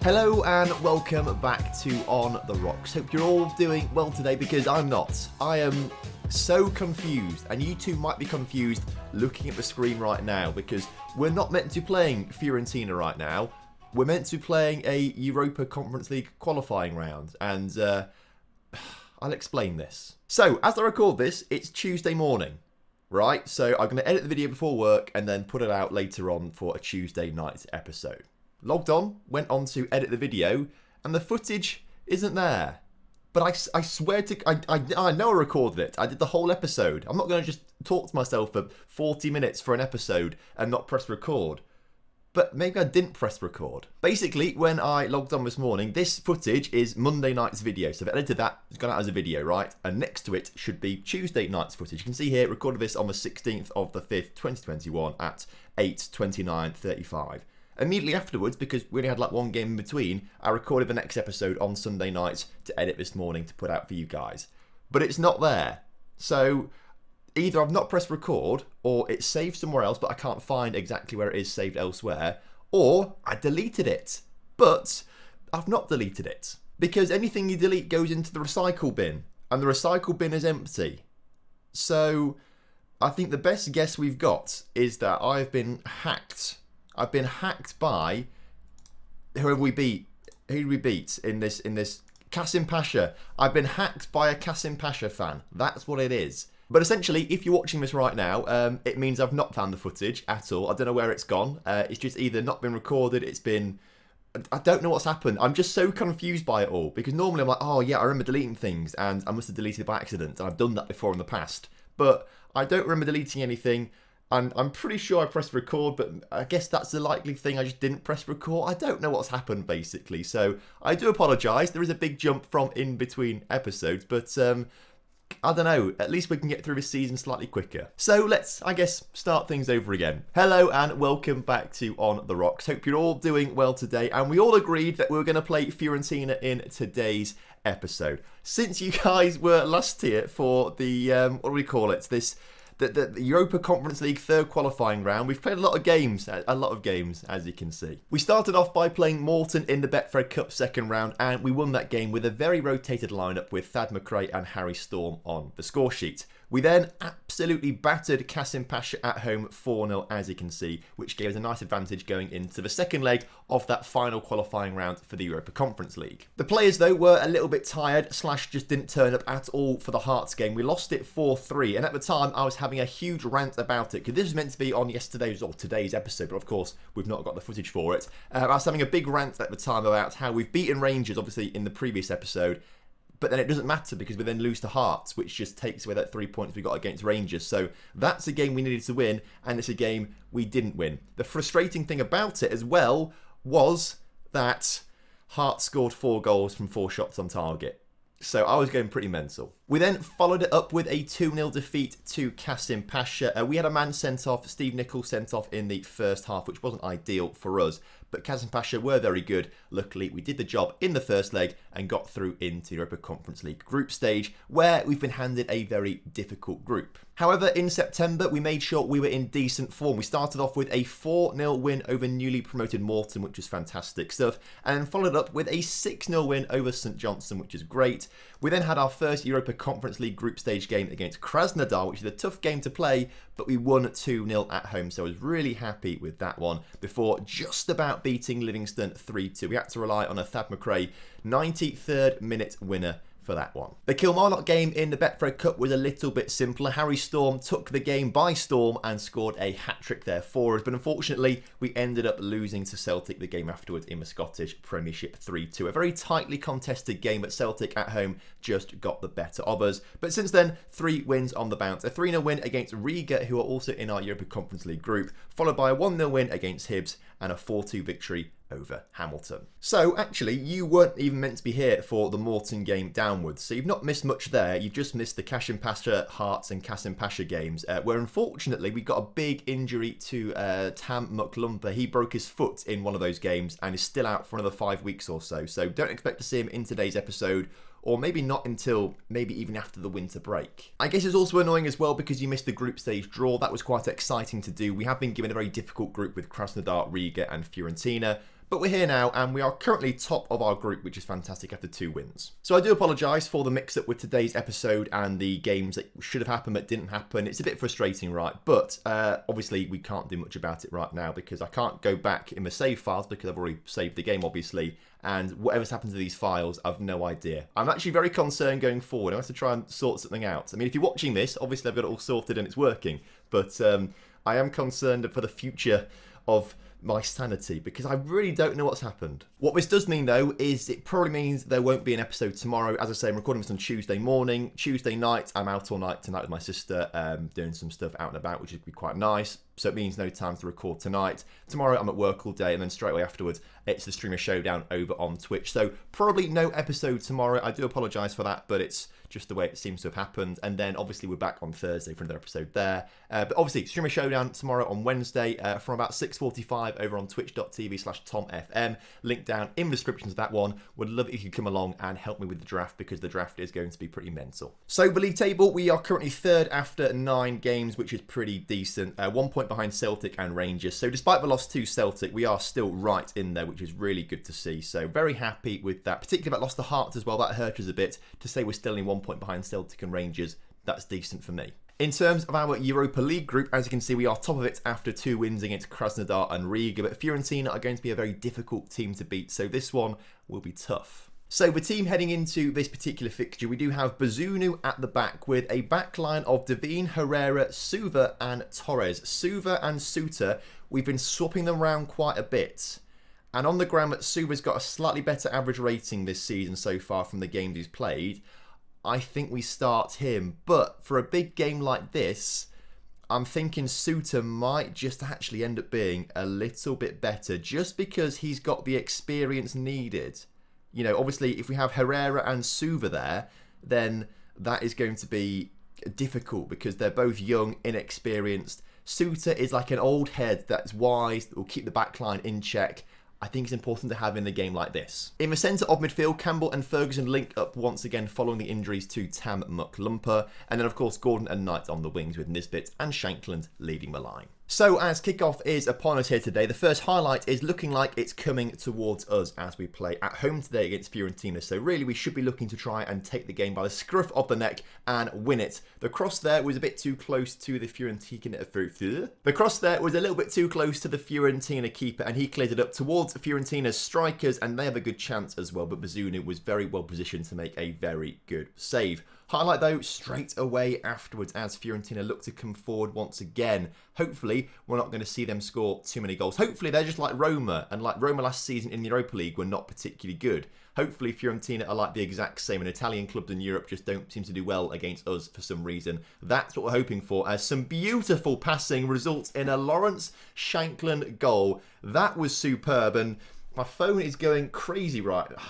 Hello and welcome back to On The Rocks. Hope you're all doing well today because I'm not. I am so confused, and you two might be confused looking at the screen right now because we're not meant to be playing Fiorentina right now. We're meant to be playing a Europa Conference League qualifying round, and I'll explain this. So, as I record this, it's Tuesday morning, right? So I'm going to edit the video before work and then put it out later on for a Tuesday night episode. Logged on, went on to edit the video, and the footage isn't there. But I swear to... I know I recorded it. I did the whole episode. I'm not going to just talk to myself for 40 minutes for an episode and not press record. But maybe I didn't press record. Basically, when I logged on this morning, this footage is Monday night's video. So I've edited that, it's gone out as a video, right? And next to it should be Tuesday night's footage. You can see here, recorded this on the 16th of the 5th, 2021 at 8:29:35. Immediately afterwards, because we only had like one game in between, I recorded the next episode on Sunday night to edit this morning to put out for you guys. But it's not there. So either I've not pressed record, or it's saved somewhere else, but I can't find exactly where it is saved elsewhere, or I deleted it. But I've not deleted it. Because anything you delete goes into the recycle bin, and the recycle bin is empty. So I think the best guess we've got is that I've been hacked. I've been hacked by who we beat in this Kasim Pasha. I've been hacked by a Kasim Pasha fan. That's what it is. But essentially, if you're watching this right now, it means I've not found the footage at all. I don't know where it's gone. It's just either not been recorded, it's been... I don't know what's happened. I'm just so confused by it all. Because normally I'm like, oh yeah, I remember deleting things, and I must have deleted it by accident. And I've done that before in the past. But I don't remember deleting anything. And I'm pretty sure I pressed record, but I guess that's the likely thing. I just didn't press record. I don't know what's happened, basically. So I do apologise. There is a big jump from in between episodes, but I don't know. At least we can get through this season slightly quicker. So let's, I guess, start things over again. Hello and welcome back to On The Rocks. Hope you're all doing well today. And we all agreed that we were going to play Fiorentina in today's episode. Since you guys were last here for the, what do we call it? The Europa Conference League third qualifying round. We've played a lot of games, as you can see. We started off by playing Morton in the Betfred Cup second round, and we won that game with a very rotated lineup with Thad McRae and Harry Storm on the score sheet. We then absolutely battered Kasim Pasha at home 4-0, as you can see, which gave us a nice advantage going into the second leg of that final qualifying round for the Europa Conference League. The players, though, were a little bit tired, / just didn't turn up at all for the Hearts game. We lost it 4-3, and at the time, I was having a huge rant about it, because this was meant to be on yesterday's or today's episode, but of course, we've not got the footage for it. I was having a big rant at the time about how we've beaten Rangers, obviously, in the previous episode, but then it doesn't matter because we then lose to Hearts, which just takes away that 3 points we got against Rangers. So that's a game we needed to win, and it's a game we didn't win. The frustrating thing about it as well was that Hearts scored 4 goals from 4 shots on target. So I was going pretty mental. We then followed it up with a 2-0 defeat to Kasim Pasha. We had a man sent off, Steve Nichols sent off in the first half, which wasn't ideal for us. But Kasim Pasha were very good. Luckily, we did the job in the first leg and got through into the Europa Conference League group stage, where we've been handed a very difficult group. However, in September, we made sure we were in decent form. We started off with a 4-0 win over newly promoted Morton, which was fantastic stuff, and followed up with a 6-0 win over St Johnstone, which is great. We then had our first Europa Conference League group stage game against Krasnodar, which is a tough game to play, but we won 2-0 at home, so I was really happy with that one, before just about beating Livingston 3-2. We had to rely on a Thad McRae 93rd minute winner for that one. The Kilmarnock game in the Betfred Cup was a little bit simpler. Harry Storm took the game by storm and scored a hat-trick there for us, but unfortunately we ended up losing to Celtic the game afterwards in the Scottish Premiership 3-2. A very tightly contested game, but Celtic at home just got the better of us. But since then, 3 wins on the bounce. A 3-0 win against Riga, who are also in our Europa Conference League group, followed by a 1-0 win against Hibs and a 4-2 victory over Hamilton. So actually, you weren't even meant to be here for the Morton game downwards, so you've not missed much there. You've just missed the Kasim Pasha Hearts and Kasim Pasha games, where unfortunately we got a big injury to Tam Muklumpa. He broke his foot in one of those games and is still out for another 5 weeks or so. So don't expect to see him in today's episode, or maybe not until maybe even after the winter break. I guess it's also annoying as well because you missed the group stage draw. That was quite exciting to do. We have been given a very difficult group with Krasnodar, Riga and Fiorentina, But we're here now, and we are currently top of our group, which is fantastic after 2 wins. So I do apologise for the mix-up with today's episode and the games that should have happened but didn't happen. It's a bit frustrating, right? But obviously we can't do much about it right now because I can't go back in the save files because I've already saved the game, obviously. And whatever's happened to these files, I've no idea. I'm actually very concerned going forward. I have to try and sort something out. I mean, if you're watching this, obviously I've got it all sorted and it's working. But I am concerned for the future of my sanity because I really don't know what's happened. What this does mean though is it probably means there won't be an episode tomorrow. As I say, I'm recording this on Tuesday morning. Tuesday night, I'm out all night tonight with my sister doing some stuff out and about, which would be quite nice. So it means no time to record tonight. Tomorrow I'm at work all day and then straight away afterwards it's the Streamer Showdown over on Twitch. So probably no episode tomorrow. I do apologise for that, but it's just the way it seems to have happened. And then obviously we're back on Thursday for another episode there. But obviously Streamer Showdown tomorrow on Wednesday from about 6:45 over on twitch.tv/TomFM. Link down in the description to that one. Would love it if you could come along and help me with the draft because the draft is going to be pretty mental. So the league table, we are currently third after 9 games, which is pretty decent. 1 point behind Celtic and Rangers. So despite the loss to Celtic, we are still right in there, which is really good to see. So very happy with that. Particularly that loss to Hearts as well. That hurt us a bit. To say we're still in 1 point behind Celtic and Rangers, that's decent for me. In terms of our Europa League group, as you can see, we are top of it after 2 wins against Krasnodar and Riga. But Fiorentina are going to be a very difficult team to beat. So this one will be tough. So the team heading into this particular fixture, we do have Bazunu at the back with a backline of Devine, Herrera, Suva and Torres. Suva and Suter, we've been swapping them around quite a bit. And on the ground, Suva's got a slightly better average rating this season so far from the games he's played. I think we start him. But for a big game like this, I'm thinking Suter might just actually end up being a little bit better just because he's got the experience needed. You know, obviously, if we have Herrera and Suva there, then that is going to be difficult because they're both young, inexperienced. Suter is like an old head that's wise, that will keep the backline in check. I think it's important to have in a game like this. In the centre of midfield, Campbell and Ferguson link up once again following the injuries to Tam Muck-Lumper. And then, of course, Gordon and Knight on the wings with Nisbet and Shankland leading the line. So as kickoff is upon us here today, the first highlight is looking like it's coming towards us as we play at home today against Fiorentina. So really we should be looking to try and take the game by the scruff of the neck and win it. The cross there was a bit too close to the Fiorentina. The cross there was a little bit too close to the Fiorentina keeper and he cleared it up towards Fiorentina's strikers and they have a good chance as well. But Bazunu was very well positioned to make a very good save. Highlight though straight away afterwards as Fiorentina look to come forward once again. Hopefully we're not going to see them score too many goals. Hopefully they're just like Roma, and like Roma last season in the Europa League were not particularly good. Hopefully Fiorentina are like the exact same, and Italian clubs in Europe just don't seem to do well against us for some reason. That's what we're hoping for, as some beautiful passing results in a Lawrence Shankland goal. That was superb, and my phone is going crazy right now.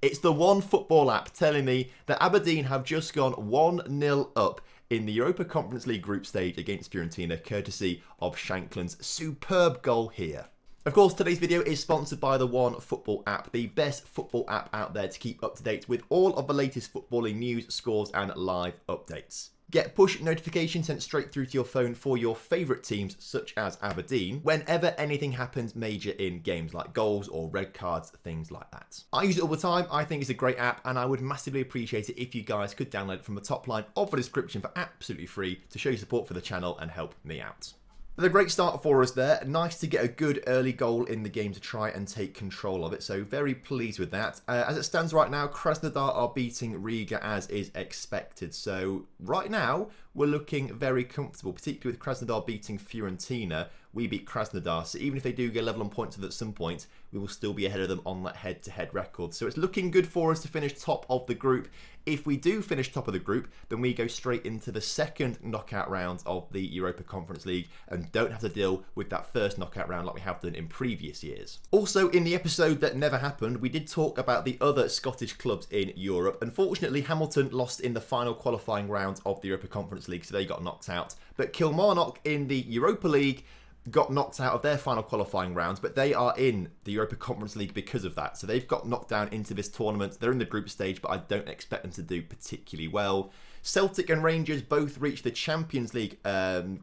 It's the One Football app telling me that Aberdeen have just gone 1-0 up in the Europa Conference League group stage against Fiorentina, courtesy of Shankland's superb goal here. Of course, today's video is sponsored by the One Football app, the best football app out there to keep up to date with all of the latest footballing news, scores and live updates. Get push notifications sent straight through to your phone for your favourite teams, such as Aberdeen, whenever anything happens major in games like goals or red cards, things like that. I use it all the time. I think it's a great app, and I would massively appreciate it if you guys could download it from the top line of the description for absolutely free to show your support for the channel and help me out. But a great start for us there. Nice to get a good early goal in the game to try and take control of it. So very pleased with that. As it stands right now, Krasnodar are beating Riga as is expected. So right now, we're looking very comfortable, particularly with Krasnodar beating Fiorentina. We beat Krasnodar, so even if they do get level on points at some point, we will still be ahead of them on that head-to-head record. So it's looking good for us to finish top of the group. If we do finish top of the group, then we go straight into the second knockout round of the Europa Conference League and don't have to deal with that first knockout round like we have done in previous years. Also, in the episode that never happened, we did talk about the other Scottish clubs in Europe. Unfortunately, Hamilton lost in the final qualifying round of the Europa Conference League, so they got knocked out. But Kilmarnock in the Europa League got knocked out of their final qualifying rounds, but they are in the Europa Conference League because of that. So they've got knocked down into this tournament. They're in the group stage, but I don't expect them to do particularly well. Celtic and Rangers both reached the Champions League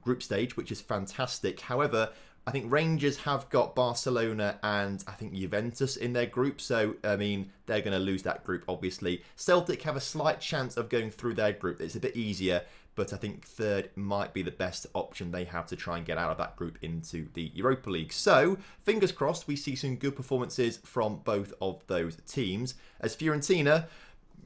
group stage, which is fantastic. However, I think Rangers have got Barcelona and I think Juventus in their group. So, I mean, they're going to lose that group, obviously. Celtic have a slight chance of going through their group. It's a bit easier, but I think third might be the best option they have to try and get out of that group into the Europa League. So, fingers crossed, we see some good performances from both of those teams. As Fiorentina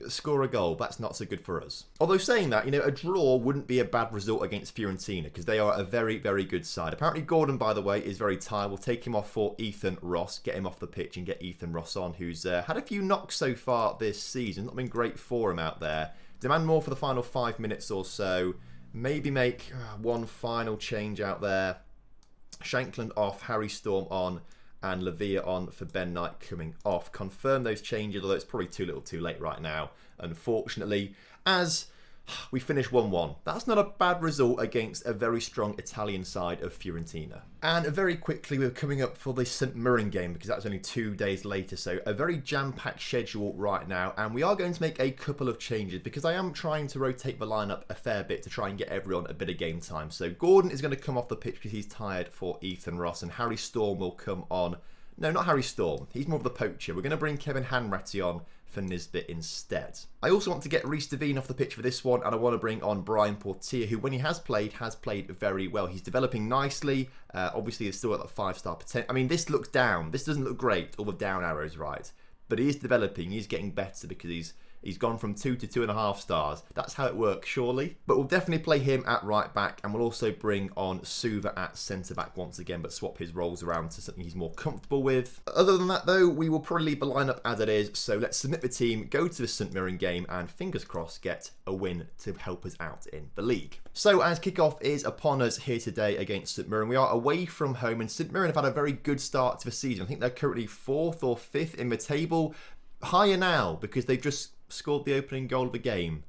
score a goal, that's not so good for us. Although saying that, a draw wouldn't be a bad result against Fiorentina because they are a very, very good side. Apparently Gordon, by the way, is very tired. We'll take him off for Ethan Ross, get him off the pitch and get Ethan Ross on, who's had a few knocks so far this season. Not been great for him out there. Demand more for the final 5 minutes or so. Maybe make one final change out there. Shankland off, Harry Storm on, and Lavia on for Ben Knight coming off. Confirm those changes, although it's probably too little too late right now, unfortunately, as we finish 1-1. That's not a bad result against a very strong Italian side of Fiorentina. And very quickly, we're coming up for the St Mirren game because that's only 2 days later, so a very jam-packed schedule right now, and we are going to make a couple of changes because I am trying to rotate the lineup a fair bit to try and get everyone a bit of game time. So Gordon is going to come off the pitch because he's tired for Ethan Ross, and Harry Storm will come on. No, not Harry Storm. He's more of the poacher. We're going to bring Kevin Hanratty on for Nisbet instead. I also want to get Rhys Devine off the pitch for this one, and I want to bring on Brian Portier, who, when he has played very well. He's developing nicely. Obviously, he's still at that 5-star potential. I mean, this looks down. This doesn't look great, all the down arrows, right? But he is developing. He's getting better because he's gone from 2 to 2.5 stars. That's how it works, surely. But we'll definitely play him at right back, and we'll also bring on Suva at centre back once again, but swap his roles around to something he's more comfortable with. Other than that, though, we will probably leave the lineup as it is. So let's submit the team, go to the St Mirren game, and fingers crossed get a win to help us out in the league. So as kickoff is upon us here today against St Mirren, we are away from home, and St Mirren have had a very good start to the season. I think they're currently 4th or 5th in the table. Higher now because they've just scored the opening goal of the game.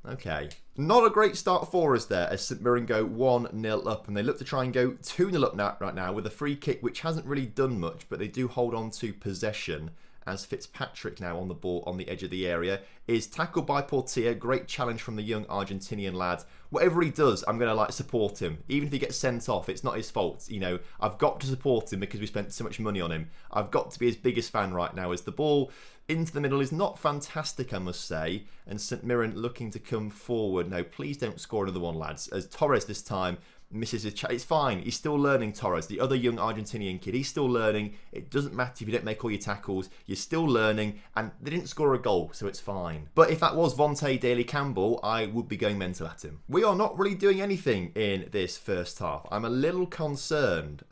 Okay. Not a great start for us there as St Mirren go 1-0 up, and they look to try and go 2-0 up right now with a free kick which hasn't really done much, but they do hold on to possession as Fitzpatrick now on the ball on the edge of the area is tackled by Portier. Great challenge from the young Argentinian lad. Whatever he does, I'm going to support him. Even if he gets sent off, it's not his fault. I've got to support him because we spent so much money on him. I've got to be his biggest fan right now as the ball into the middle is not fantastic, I must say. And St Mirren looking to come forward. No, please don't score another one, lads. As Torres this time misses his it's fine. He's still learning, Torres. The other young Argentinian kid, he's still learning. It doesn't matter if you don't make all your tackles. You're still learning. And they didn't score a goal, so it's fine. But if that was Vontae Daly-Campbell, I would be going mental at him. We are not really doing anything in this first half. I'm a little concerned.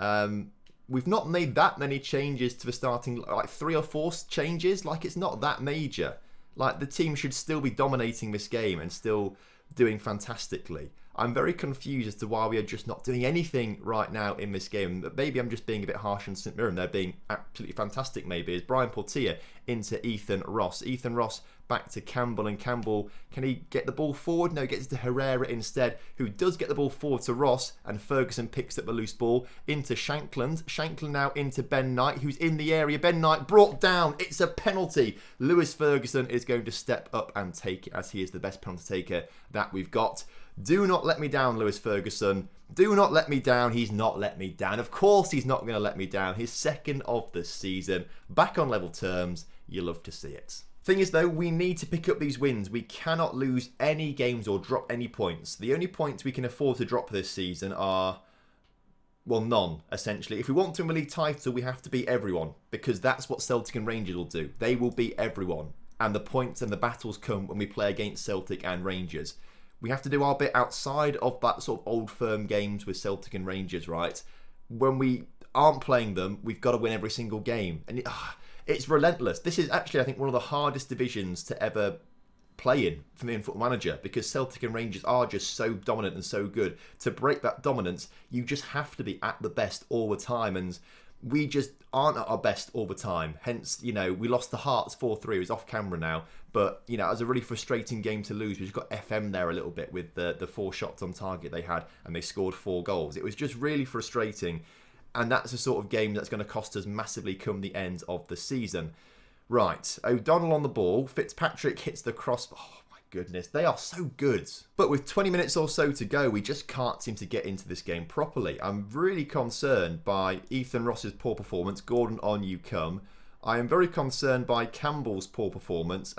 We've not made that many changes to the starting, 3 or 4 changes. It's not that major. The team should still be dominating this game and still doing fantastically. I'm very confused as to why we are just not doing anything right now in this game. But maybe I'm just being a bit harsh on St Mirren. They're being absolutely fantastic, maybe. As Brian Portier into Ethan Ross. Ethan Ross back to Campbell, and Campbell, can he get the ball forward? No, he gets to Herrera instead, who does get the ball forward to Ross, and Ferguson picks up the loose ball into Shankland. Shankland now into Ben Knight, who's in the area. Ben Knight brought down. It's a penalty. Lewis Ferguson is going to step up and take it, as he is the best penalty taker that we've got. Do not let me down, Lewis Ferguson. Do not let me down. He's not let me down. Of course he's not going to let me down. His second of the season. Back on level terms. You love to see it. Thing is, though, we need to pick up these wins. We cannot lose any games or drop any points. The only points we can afford to drop this season are, well, none, essentially. If we want to win the league title, we have to beat everyone, because that's what Celtic and Rangers will do. They will beat everyone. And the points and the battles come when we play against Celtic and Rangers. We have to do our bit outside of that sort of old firm games with Celtic and Rangers, right? When we aren't playing them, we've got to win every single game. And it's relentless. This is actually, I think, one of the hardest divisions to ever play in for me in Football Manager, because Celtic and Rangers are just so dominant and so good. To break that dominance, you just have to be at the best all the time. And we just aren't at our best all the time. Hence, we lost to Hearts 4-3. It was off camera now. But, it was a really frustrating game to lose. We just got FM there a little bit with the 4 shots on target they had, and they scored 4 goals. It was just really frustrating. And that's the sort of game that's going to cost us massively come the end of the season. Right, O'Donnell on the ball. Fitzpatrick hits the cross. Oh, my goodness, they are so good. But with 20 minutes or so to go, we just can't seem to get into this game properly. I'm really concerned by Ethan Ross's poor performance. Gordon, on you come. I am very concerned by Campbell's poor performance.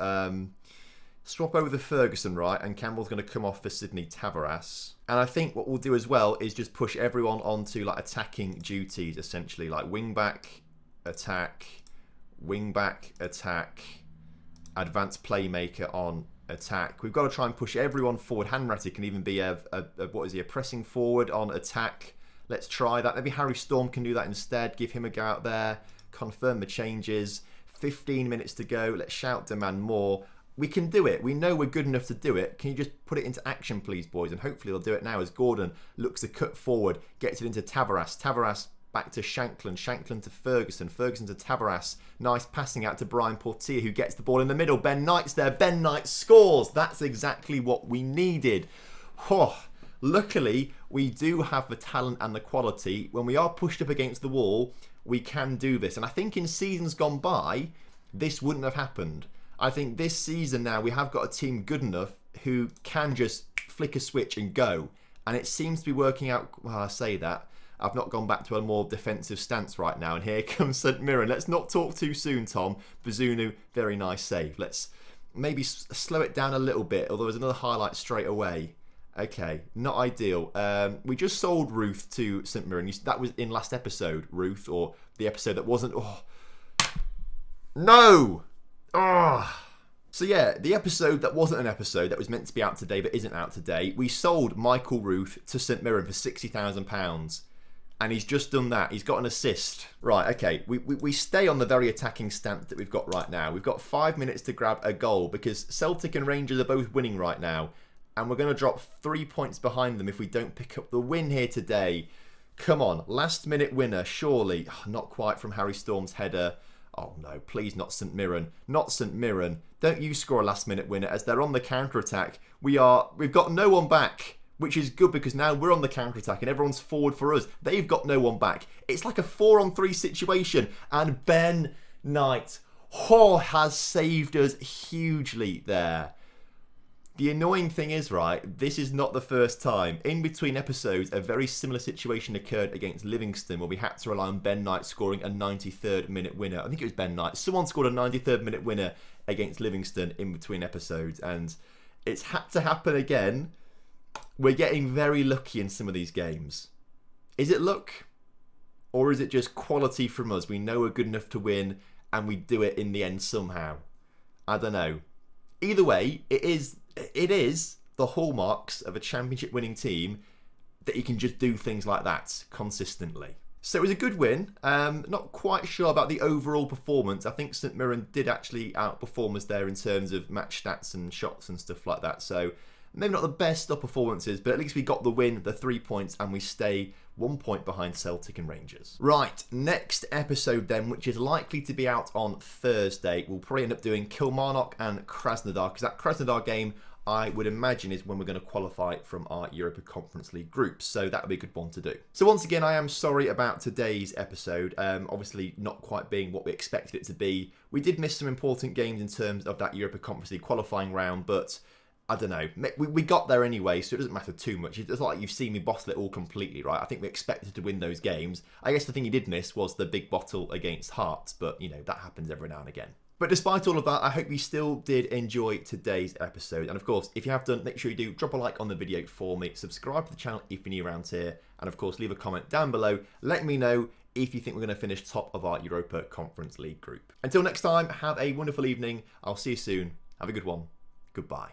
Swap over the Ferguson, right, and Campbell's going to come off for Sydney Tavares. And I think what we'll do as well is just push everyone onto like attacking duties, essentially, like wing back, attack, advanced playmaker on attack. We've got to try and push everyone forward. Hanratty can even be a pressing forward on attack. Let's try that. Maybe Harry Storm can do that instead. Give him a go out there. Confirm the changes. 15 minutes to go. Let's shout, demand more. We can do it. We know we're good enough to do it. Can you just put it into action, please, boys? And hopefully they'll do it now as Gordon looks to cut forward, gets it into Tavares. Tavares back to Shanklin. Shanklin to Ferguson. Ferguson to Tavares. Nice passing out to Brian Portier, who gets the ball in the middle. Ben Knight's there. Ben Knight scores. That's exactly what we needed. Oh, luckily, we do have the talent and the quality. When we are pushed up against the wall, we can do this. And I think in seasons gone by, this wouldn't have happened. I think this season now we have got a team good enough who can just flick a switch and go. And it seems to be working out. Well, I say that. I've not gone back to a more defensive stance right now. And here comes St Mirren. Let's not talk too soon, Tom. Bazunu, very nice save. Let's maybe slow it down a little bit. Although there's another highlight straight away. Okay, not ideal. We just sold Ruth to St Mirren. That was in last episode, Ruth, or the episode that wasn't. Oh, no! Oh. So yeah, the episode that wasn't an episode that was meant to be out today but isn't out today, we sold Michael Ruth to St Mirren for £60,000. And he's just done that. He's got an assist. Right, okay. We stay on the very attacking stance that we've got right now. We've got 5 minutes to grab a goal because Celtic and Rangers are both winning right now. And we're going to drop 3 points behind them if we don't pick up the win here today. Come on, last minute winner, surely. Oh, not quite from Harry Storm's header. Oh no, please not St Mirren. Not St Mirren. Don't you score a last minute winner as they're on the counter-attack. We've got no one back, which is good because now we're on the counter-attack and everyone's forward for us. They've got no one back. It's like a 4-on-3 situation and Ben Knight has saved us hugely there. The annoying thing is, right, this is not the first time. In between episodes, a very similar situation occurred against Livingston where we had to rely on Ben Knight scoring a 93rd minute winner. I think it was Ben Knight. Someone scored a 93rd minute winner against Livingston in between episodes, and it's had to happen again. We're getting very lucky in some of these games. Is it luck? Or is it just quality from us? We know we're good enough to win, and we do it in the end somehow. I don't know. Either way, it is the hallmarks of a championship winning team that you can just do things like that consistently. So it was a good win. Not quite sure about the overall performance. I think St Mirren did actually outperform us there in terms of match stats and shots and stuff like that. So maybe not the best of performances, but at least we got the win, the 3 points, and we stay 1 point behind Celtic and Rangers. Right, next episode then, which is likely to be out on Thursday. We'll probably end up doing Kilmarnock and Krasnodar, because that Krasnodar game, I would imagine, is when we're going to qualify from our Europa Conference League group. So that would be a good one to do. So once again, I am sorry about today's episode. Obviously not quite being what we expected it to be. We did miss some important games in terms of that Europa Conference League qualifying round, but I don't know. We got there anyway, so it doesn't matter too much. It's not like you've seen me bottle it all completely, right? I think we expected to win those games. I guess the thing you did miss was the big bottle against Hearts, but, you know, that happens every now and again. But despite all of that, I hope you still did enjoy today's episode. And of course, if you have done, make sure you do drop a like on the video for me. Subscribe to the channel if you're new around here. And of course, leave a comment down below. Let me know if you think we're going to finish top of our Europa Conference League group. Until next time, have a wonderful evening. I'll see you soon. Have a good one. Goodbye.